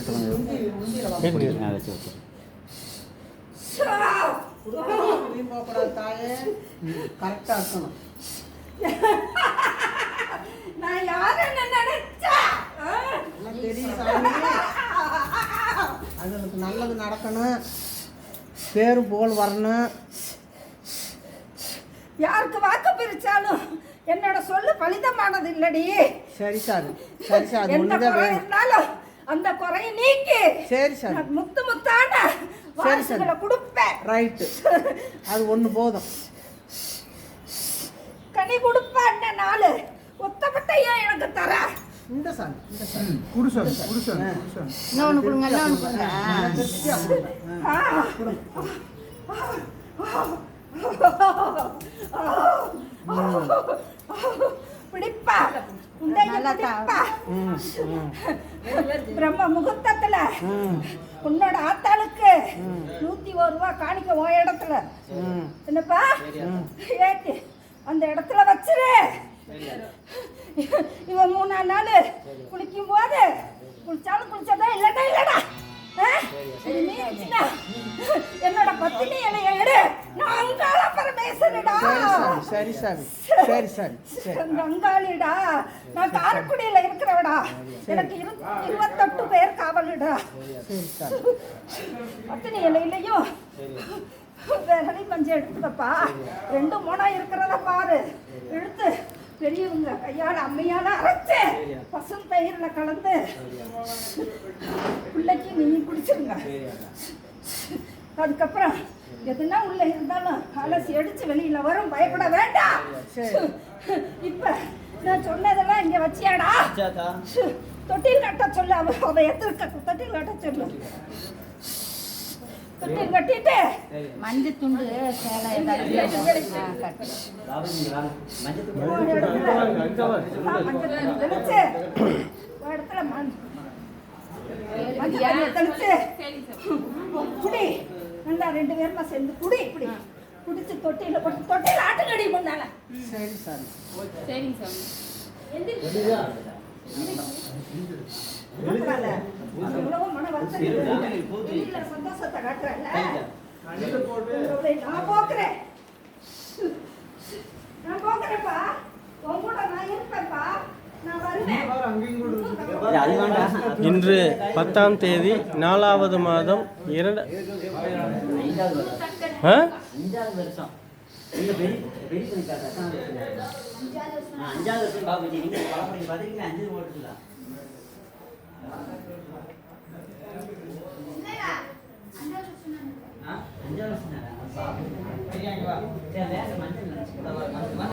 வச்சு போகக்கூடாது தாயே, கரெக்டாக இருக்கணும். நான் யாருன்னு நினைச்சா தெரியும் சாமி, அதுக்கு நல்லது நடக்கணும், பேரு போல் வரணும். யாருக்கு வாக்கு பிரிச்சாலும் என்னோட சொல்லு பலிதமானது இல்லடி. சரி சாமி, சரி சார், எந்த குறை இருந்தாலும் அந்த குறையை நீக்கி சரி சார், முத்து முத்தான வாரிசுகளை கொடுப்பேன். ரைட்டு, அது ஒன்று போதும். கனி கொடுப்பேன் நாலு ஒத்தப்பட்டையா எனக்கு தர. இந்த சாமி, இந்த சாமி குடு சாமி, குடு சாமி, குடு சாமி. இன்னொன்று கொடுங்க, இன்னொன்று கொடுங்க. பிடிப்பா பிரம்ம முகூர்த்தத்துல உன்னோட ஆத்தாளுக்கு 101 ரூபா காணிக்க உன் இடத்துல என்னப்பா ஏத்தி அந்த இடத்துல வச்சிரு. இவன் 3 நாள் குளிக்கும் போது குளிச்சாலும் குளிச்சதா இல்லடா இல்லடா என்னோட பத்தினி இலைய எடு. நான் அங்காள பரமேஸ்வரடா. சரி சாமி, சரி சாமி, அங்காளிடா. நான் காரைக்குடியில இருக்கிறவடா. எனக்கு 28 பேர் காவலுடா. பத்தினி இலையிலையும் விரலி மஞ்சள் எடுத்துக்கப்பா. 2 மூணா இருக்கிறத பாரு. எடுத்து பெரியவங்க கையால் அம்மையால அரைச்சு பசும் தயிரில் கலந்து பிள்ளைக்கு நீ குடிச்சிருங்க. அதுக்கப்புறம் எதுனா உள்ள இருந்தாலும் அலசி அடிச்சு வெளியில வரும், பயப்பட வேண்டாம். இப்ப நான் சொன்னதெல்லாம் இங்க வச்சியாடா. தொட்டில் கட்ட சொல்லு, அவ எத்திருக்க தொட்டில் கட்ட சொல்லு. தொட்டில் கட்டிட்டு மஞ்சள் துண்டு சேலை குடி நல்லா 2 பேருமா சேர்ந்து குடி. இப்படி குடிச்சு தொட்டியில போட்டு தொட்டியில ஆட்டுக்கடி பண்ணாங்க. சரி சாமி, சரிங்க சாமி. மன வருத்தம் சந்தோஷத்தை காட்டுறேன். நான் போக்குறேன்ப்பா. உன் கூட நான் இருப்பேன்ப்பா. நான் வருவேன். இன்று 10ஆம் தேதி 4வது மாதம் 2 5 வருஷம்